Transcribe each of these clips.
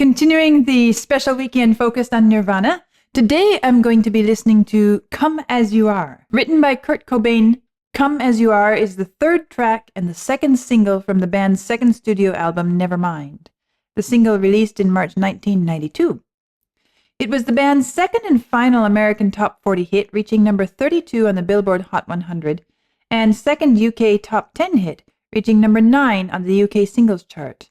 Continuing the special weekend focused on Nirvana, today I'm going to be listening to Come As You Are. Written by Kurt Cobain, Come As You Are is the third track and the second single from the band's second studio album, Nevermind. The single released in March 1992. It was the band's second and final American Top 40 hit, reaching number 32 on the Billboard Hot 100, and second UK Top 10 hit, reaching number 9 on the UK Singles Chart.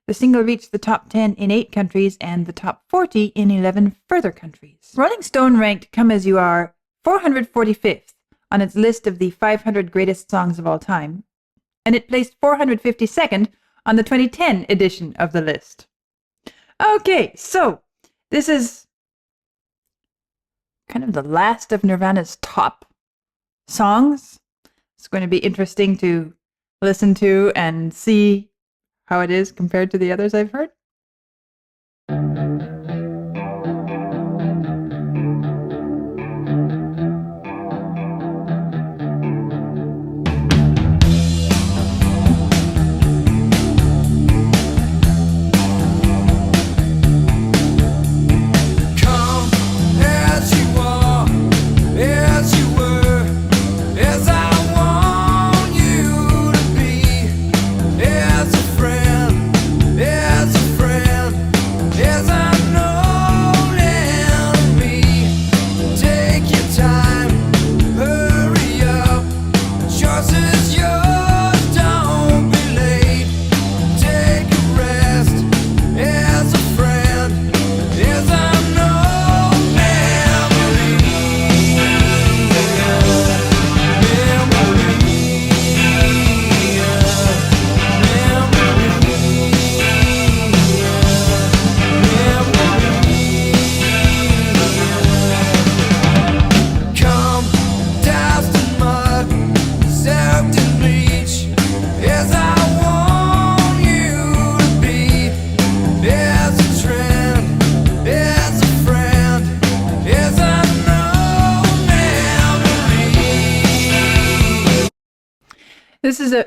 The single reached the top 10 in 8 countries and the top 40 in 11 further countries. Rolling Stone ranked Come As You Are 445th on its list of the 500 greatest songs of all time, and it placed 452nd on the 2010 edition of the list. Okay, so this is kind of the last of Nirvana's top songs. It's going to be interesting to listen to and see how it is compared to the others I've heard.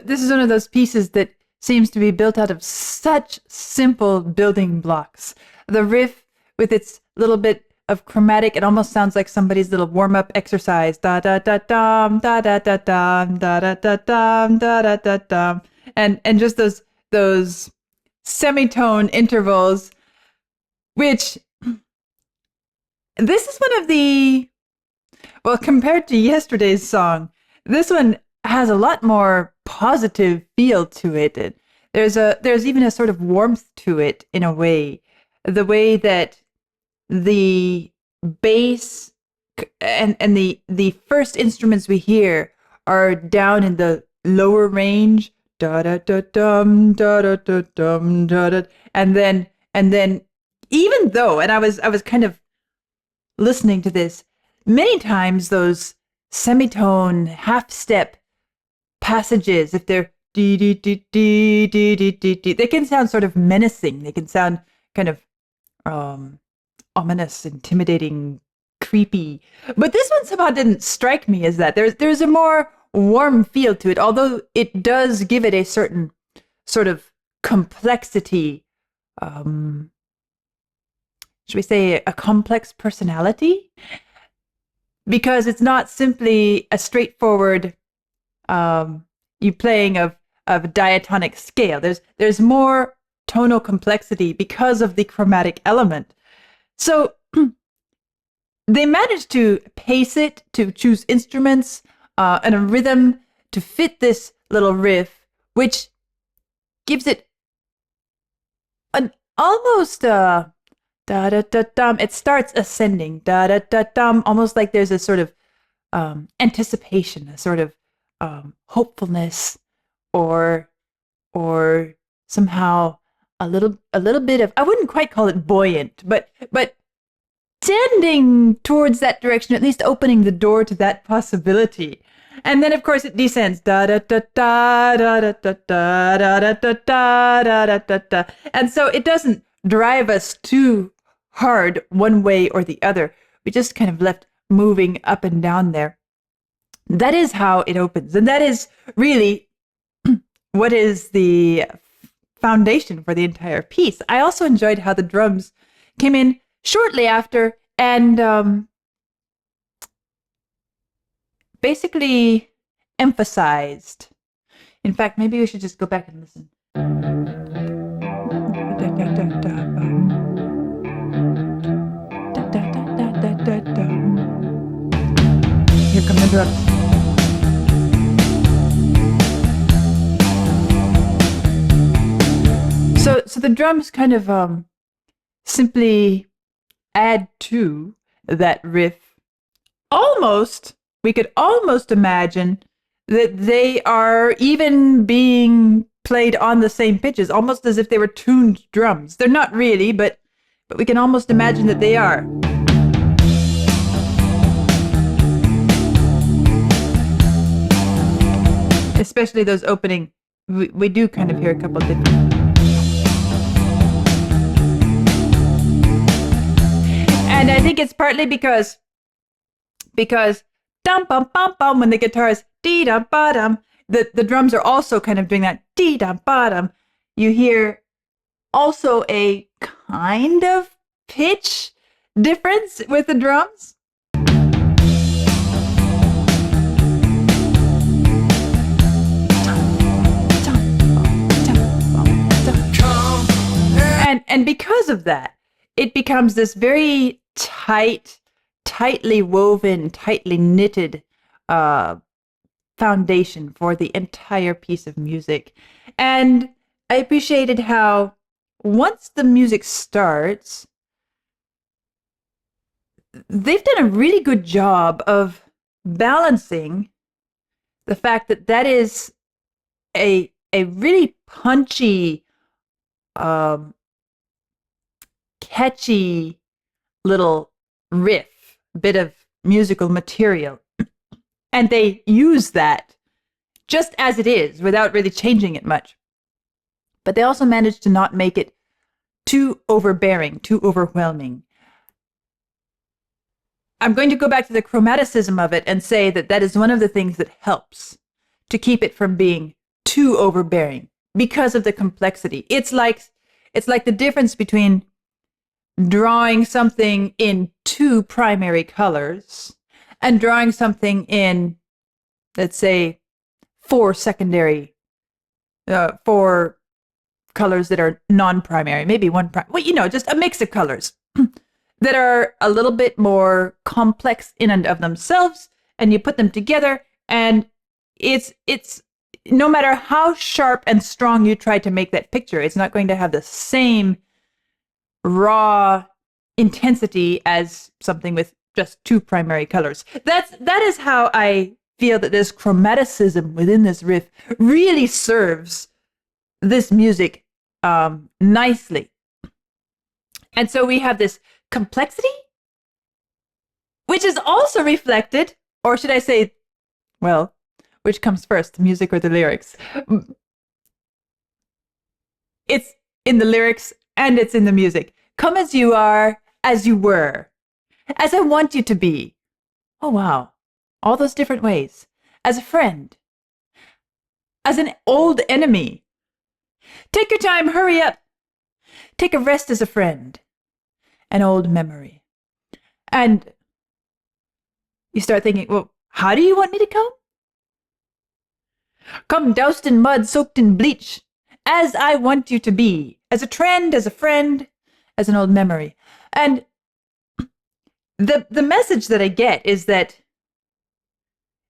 This is one of those pieces that seems to be built out of such simple building blocks. The riff with its little bit of chromatic, it almost sounds like somebody's little warm-up exercise. Da da da dum, da da da dum, da da da dum, da da da dum, and just those semitone intervals, which this is one of the, well, compared to yesterday's song, this one has a lot more positive feel to it. There's even a sort of warmth to it in a way. The way that the bass and the first instruments we hear are down in the lower range, da da da dum, da da da dum, da da, and then even though, and I was kind of listening to this many times, those semitone half step passages, if they're dee dee dee dee dee dee dee dee, they can sound sort of menacing. They can sound kind of ominous, intimidating, creepy. But this one somehow didn't strike me as that. There's a more warm feel to it, although it does give it a certain sort of complexity. Should we say a complex personality? Because it's not simply a straightforward you playing of a diatonic scale. There's more tonal complexity because of the chromatic element. So they managed to pace it, to choose instruments and a rhythm to fit this little riff, which gives it an almost da da da dum. It starts ascending, da da da dum, almost like there's a sort of anticipation, a sort of hopefulness, or somehow a little bit of, I wouldn't quite call it buoyant, but tending towards that direction, at least opening the door to that possibility. And then of course it descends, da da da da da da da da da da da da da da da, and so it doesn't drive us too hard one way or the other. We just kind of left moving up and down there. That is how it opens, and that is really what is the foundation for the entire piece. I also enjoyed how the drums came in shortly after and basically emphasized. In fact, maybe we should just go back and listen. Here come the drums. So the drums kind of simply add to that riff. We could almost imagine that they are even being played on the same pitches, almost as if they were tuned drums. They're not really, but we can almost imagine that they are. Especially those opening, we do kind of hear a couple different. And I think it's partly because dum bum bum bum, when the guitar is dee dum ba dum, the drums are also kind of doing that dee dum ba dum. You hear also a kind of pitch difference with the drums. And because of that, it becomes this very tightly woven, tightly knitted foundation for the entire piece of music. And I appreciated how once the music starts, they've done a really good job of balancing the fact that that is a really punchy, catchy little riff, bit of musical material. And they use that just as it is without really changing it much. But they also managed to not make it too overbearing, too overwhelming. I'm going to go back to the chromaticism of it and say that that is one of the things that helps to keep it from being too overbearing because of the complexity. It's like the difference between drawing something in 2 primary colors and drawing something in, let's say, 4 secondary, 4 colors that are non-primary, maybe 1 well, just a mix of colors that are a little bit more complex in and of themselves, and you put them together, and it's no matter how sharp and strong you try to make that picture, it's not going to have the same raw intensity as something with just 2 primary colors. That is how I feel that this chromaticism within this riff really serves this music nicely. And so we have this complexity, which is also reflected, or should I say, well, which comes first, the music or the lyrics? It's in the lyrics and it's in the music. Come as you are, as you were, as I want you to be. Oh, wow. All those different ways. As a friend. As an old enemy. Take your time, hurry up. Take a rest as a friend. An old memory. And you start thinking, well, how do you want me to come? Come doused in mud, soaked in bleach, as I want you to be. As a trend, as a friend, as an old memory. And the message that I get is that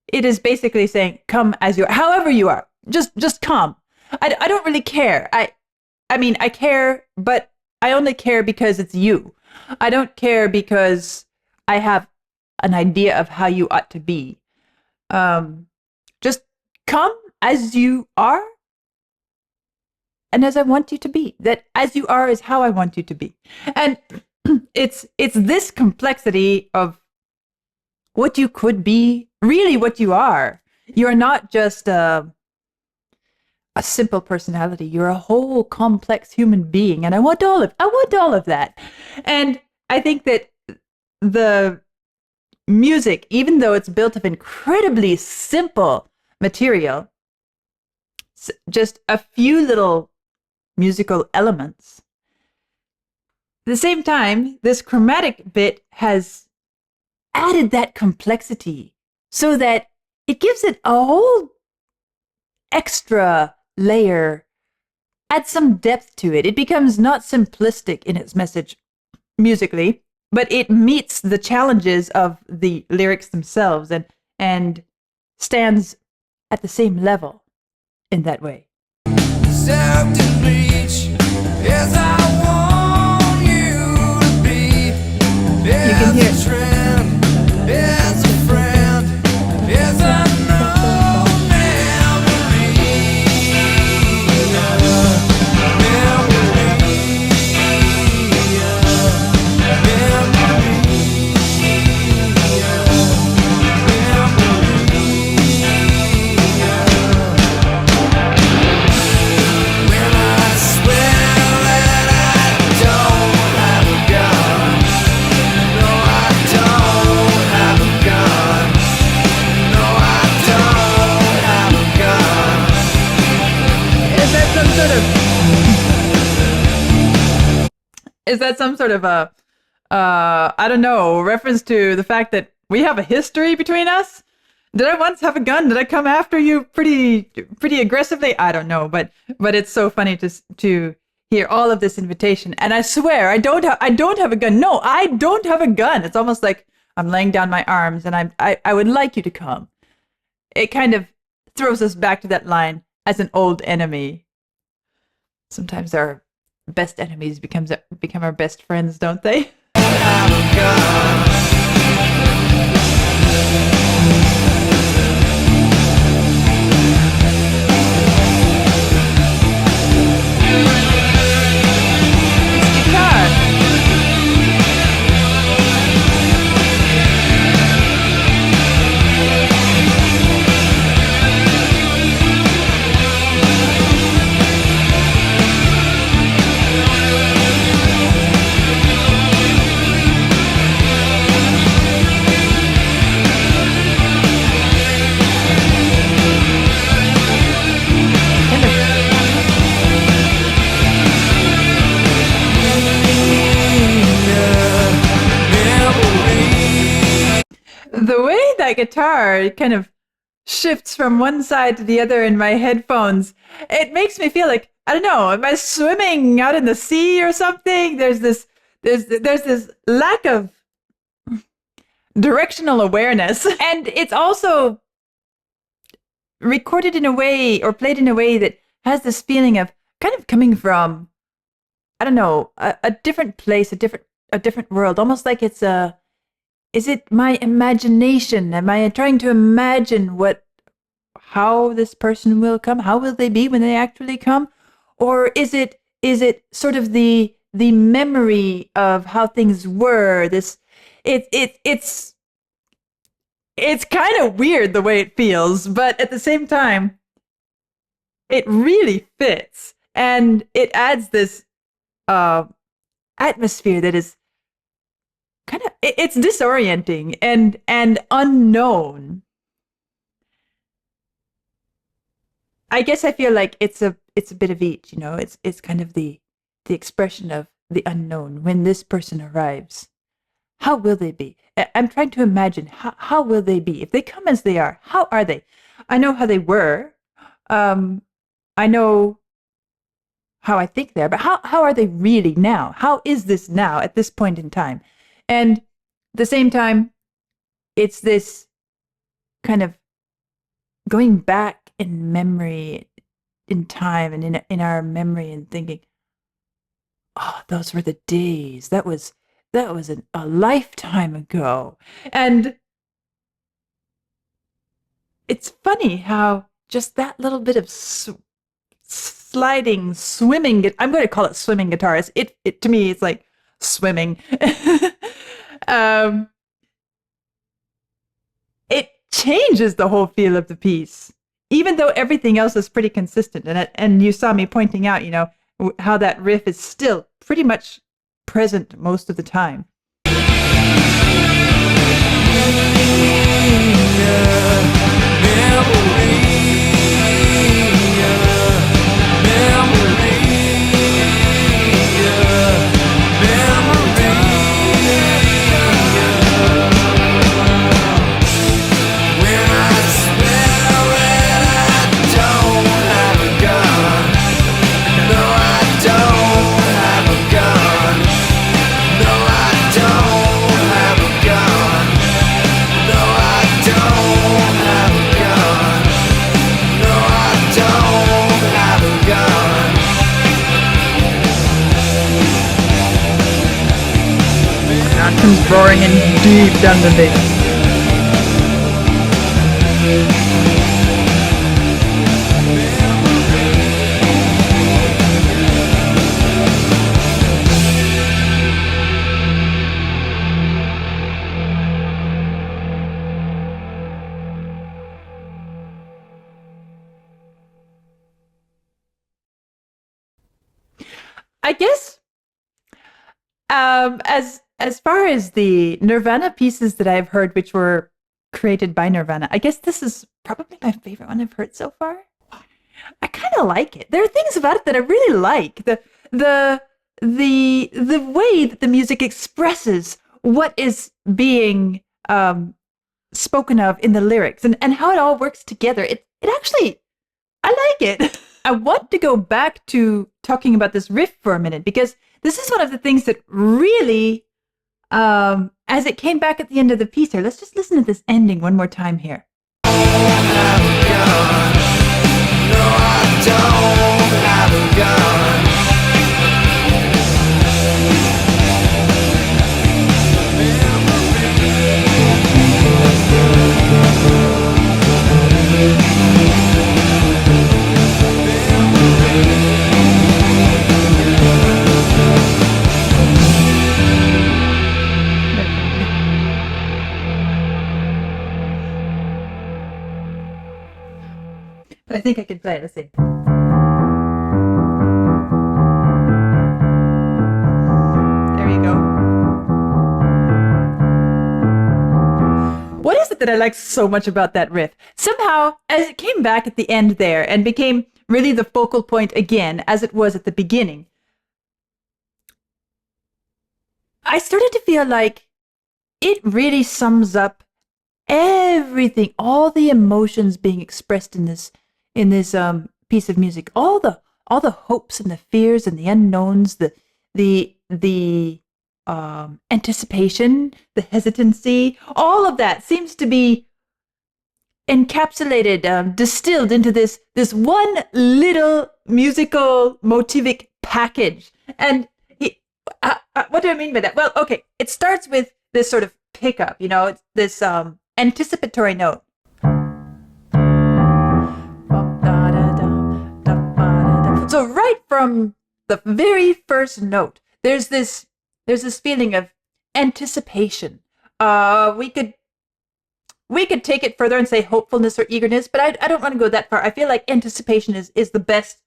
it is basically saying, come as you are, however you are, just come. I don't really care. I mean, I care, but I only care because it's you. I don't care because I have an idea of how you ought to be. Just come as you are and as I want you to be. That as you are is how I want you to be. And it's this complexity of what you could be, really what you are. You're not just a simple personality. You're a whole complex human being, and I want all of that. And I think that the music, even though it's built of incredibly simple material, just a few little musical elements. At the same time, this chromatic bit has added that complexity so that it gives it a whole extra layer, adds some depth to it. It becomes not simplistic in its message musically, but it meets the challenges of the lyrics themselves and stands at the same level in that way. You can hear it. Is that some sort of a, I don't know, reference to the fact that we have a history between us? Did I once have a gun? Did I come after you pretty aggressively? I don't know, but it's so funny to hear all of this invitation. And I swear, I don't have a gun. No, I don't have a gun. It's almost like I'm laying down my arms and I would like you to come. It kind of throws us back to that line as an old enemy. Sometimes our best enemies become our best friends, don't they? The way that guitar kind of shifts from one side to the other in my headphones, it makes me feel like, I don't know, am I swimming out in the sea or something? There's this lack of directional awareness. And it's also recorded in a way or played in a way that has this feeling of kind of coming from, I don't know, a different place, a different world, almost like it's is it my imagination? Am I trying to imagine how this person will come? How will they be when they actually come? Or is it sort of the memory of how things were? It's kind of weird the way it feels, but at the same time, it really fits, and it adds this atmosphere that is kind of, it's disorienting and unknown. I guess I feel like it's a bit of each, you know. It's kind of the expression of the unknown. When this person arrives, how will they be? I'm trying to imagine how will they be if they come as they are. How are they? I know how they were. I know how I think they are, but how are they really now? How is this now at this point in time? And at the same time, it's this kind of going back in memory, in time, and in our memory, and thinking, oh, those were the days. That was a lifetime ago. And it's funny how just that little bit of sliding, swimming, I'm going to call it swimming guitars. It to me, it's like swimming. It changes the whole feel of the piece, even though everything else is pretty consistent. And you saw me pointing out, you know, how that riff is still pretty much present most of the time. comes roaring in deep down the bass. I guess as far as the Nirvana pieces that I've heard, which were created by Nirvana, I guess this is probably my favorite one I've heard so far. I kind of like it. There are things about it that I really like. The the way that the music expresses what is being spoken of in the lyrics and how it all works together. It actually, I like it. I want to go back to talking about this riff for a minute, because this is one of the things that really, as it came back at the end of the piece here, let's just listen to this ending one more time here. I think I can play it. Let's see. There you go. What is it that I like so much about that riff? Somehow, as it came back at the end there and became really the focal point again, as it was at the beginning, I started to feel like it really sums up everything, all the emotions being expressed in this piece of music, all the hopes and the fears and the unknowns, the anticipation, the hesitancy, all of that seems to be encapsulated, distilled into this one little musical motivic package. And what do I mean by that? Well, okay, it starts with this sort of pickup, it's this anticipatory note. So right from the very first note, there's this feeling of anticipation. We could take it further and say hopefulness or eagerness, but I don't want to go that far. I feel like anticipation is the best.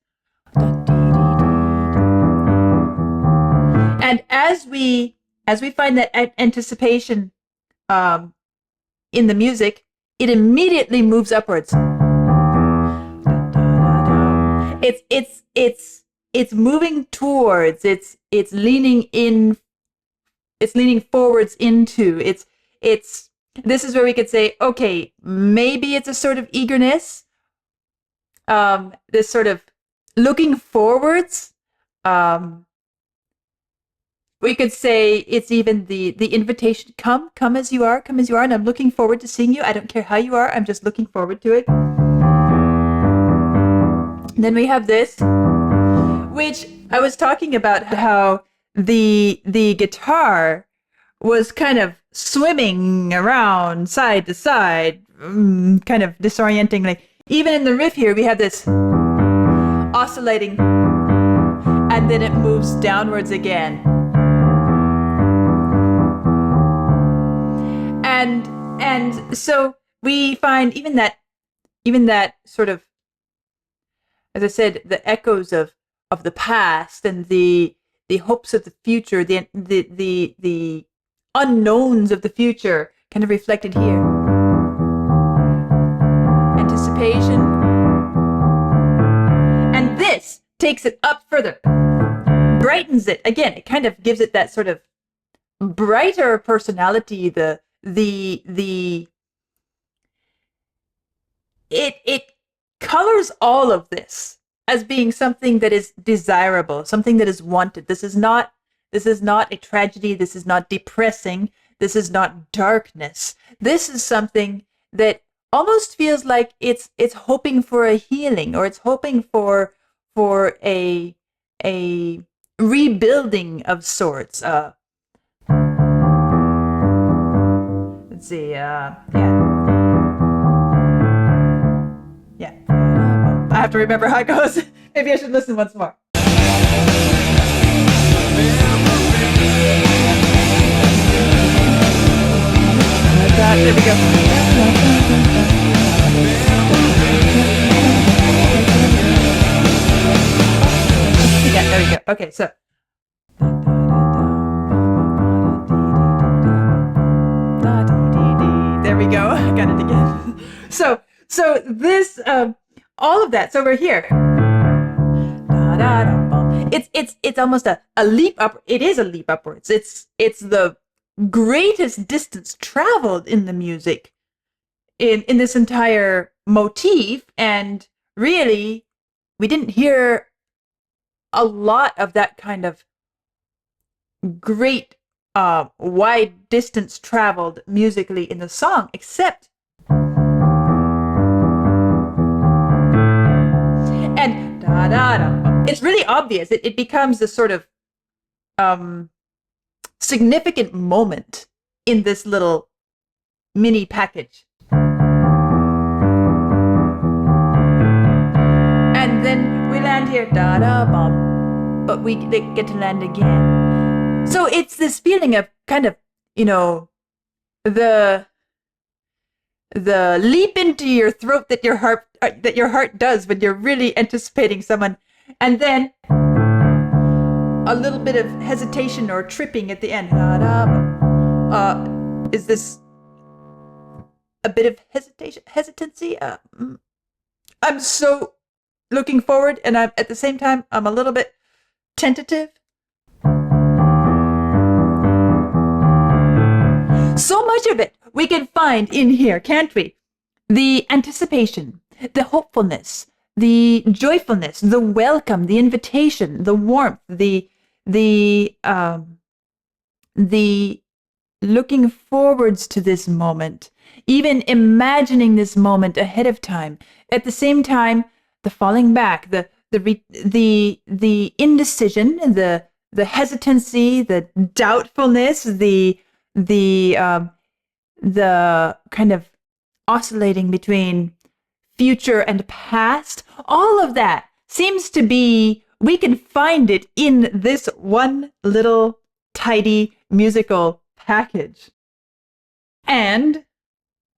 And as we find that anticipation in the music, it immediately moves upwards. It's moving towards, it's leaning in, it's leaning forwards into, this is where we could say, okay, maybe it's a sort of eagerness, this sort of looking forwards. We could say it's even the invitation, come as you are, and I'm looking forward to seeing you. I don't care how you are, I'm just looking forward to it. Then we have this, which I was talking about, how the guitar was kind of swimming around side to side, kind of disorientingly. Even in the riff here, we have this oscillating, and then it moves downwards again. And so we find even that sort of, as I said, the echoes of the past and the hopes of the future, the unknowns of the future, kind of reflected here. Anticipation. And this takes it up further, brightens it. Again, it kind of gives it that sort of brighter personality, it colors all of this as being something that is desirable, something that is wanted. This is not a tragedy. This is not depressing. This is not darkness. This is something that almost feels like it's hoping for a healing, or it's hoping for a rebuilding of sorts. Let's see. Yeah. I have to remember how it goes. Maybe I should listen once more. There we go. Yeah, there we go. Okay, so. There we go. I got it again. So this, all of that. So we're here. It's almost a leap up. It is a leap upwards. It's the greatest distance traveled in the music in this entire motif, and really we didn't hear a lot of that kind of great wide distance traveled musically in the song, except and it's really obvious. It becomes this sort of significant moment in this little mini package. And then we land here, da-da-bum, but we get to land again. So it's this feeling of kind of, you know, the leap into your throat that your heart does when you're really anticipating someone, and then a little bit of hesitation or tripping at the end. Is this a bit of hesitancy? I'm so looking forward, and I'm at the same time I'm a little bit tentative. So much of it we can find in here, can't we? The anticipation, the hopefulness, the joyfulness, the welcome, the invitation, the warmth, the looking forwards to this moment, even imagining this moment ahead of time. At the same time, the falling back, the indecision, the hesitancy, the doubtfulness, the kind of oscillating between future and past. All of that seems to be, we can find it in this one little tidy musical package. And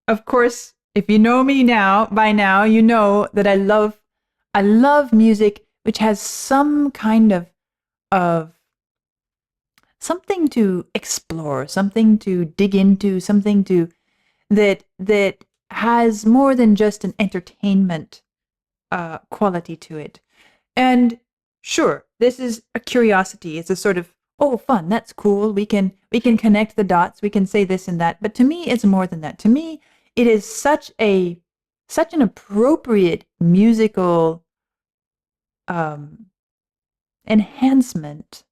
of course, if you know me by now, you know that I love music which has some kind of something to explore, something to dig into, something that has more than just an entertainment quality to it. And sure, this is a curiosity. It's a sort of, oh, fun, that's cool. We can connect the dots. We can say this and that. But to me, it's more than that. To me, it is such an appropriate musical enhancement,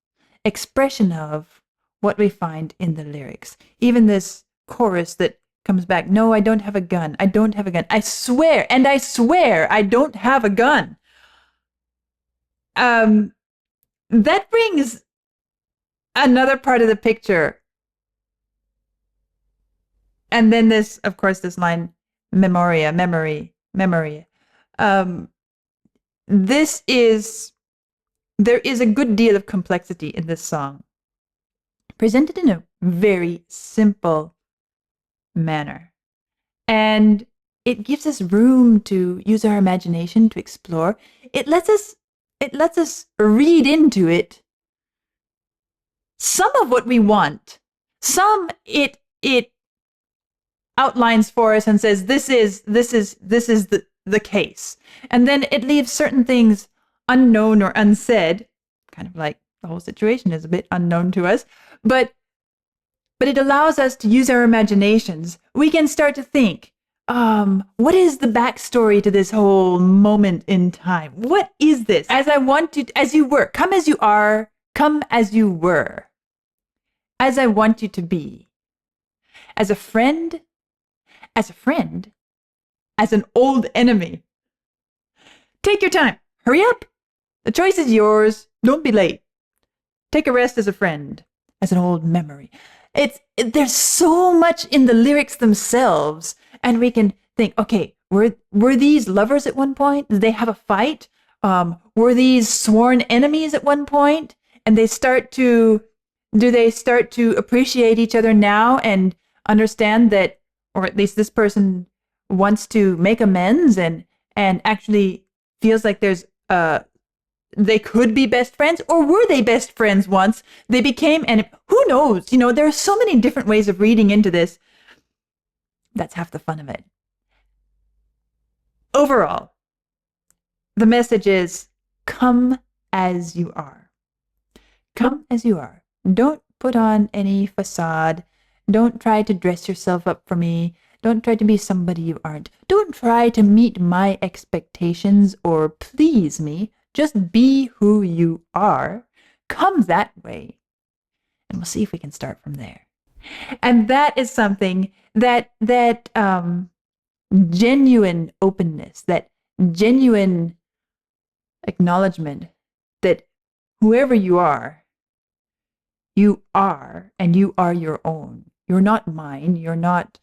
expression of what we find in the lyrics. Even this chorus that comes back, no, I don't have a gun. I don't have a gun. I swear, and I swear I don't have a gun. That brings another part of the picture. And then this, of course, this line, memoria, memory. There is a good deal of complexity in this song, presented in a very simple manner. And it gives us room to use our imagination to explore. It lets us read into it some of what we want. Some it outlines for us and says this is the case. And then it leaves certain things unknown or unsaid, kind of like the whole situation is a bit unknown to us, but it allows us to use our imaginations. We can start to think, what is the backstory to this whole moment in time? What is this? As you were, come as you are, come as you were, as I want you to be, as a friend, as an old enemy. Take your time, hurry up. The choice is yours. Don't be late. Take a rest as a friend, as an old memory. There's so much in the lyrics themselves, and we can think, okay, were these lovers at one point? Did they have a fight? Were these sworn enemies at one point? And do they start to appreciate each other now and understand that, or at least this person wants to make amends and actually feels like they could be best friends, or were they best friends once? They became, and who knows? There are so many different ways of reading into this. That's half the fun of it. Overall, the message is, come as you are. Come as you are. Don't put on any facade. Don't try to dress yourself up for me. Don't try to be somebody you aren't. Don't try to meet my expectations or please me. Just be who you are. Come that way. And we'll see if we can start from there. And that is something that genuine openness, that genuine acknowledgement that whoever you are, and you are your own. You're not mine. You're not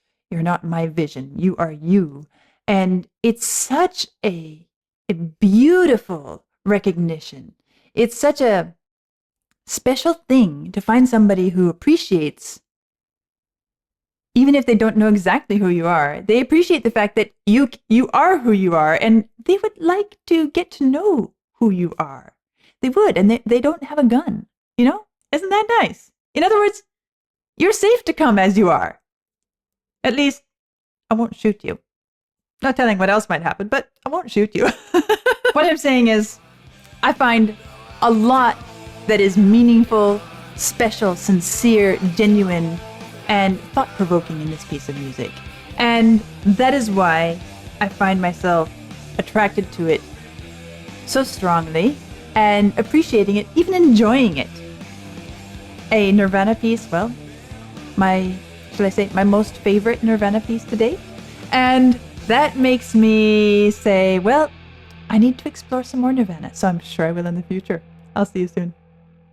my vision. You are you. And it's such a beautiful recognition. It's such a special thing to find somebody who appreciates, even if they don't know exactly who you are, they appreciate the fact that you are who you are, and they would like to get to know who you are. They would, and they don't have a gun. Isn't that nice? In other words, you're safe to come as you are. At least, I won't shoot you. Not telling what else might happen, but I won't shoot you. What I'm saying is, I find a lot that is meaningful, special, sincere, genuine, and thought-provoking in this piece of music. And that is why I find myself attracted to it so strongly and appreciating it, even enjoying it. A Nirvana piece, well, my most favorite Nirvana piece to date. And that makes me say, well, I need to explore some more Nirvana, so I'm sure I will in the future. I'll see you soon.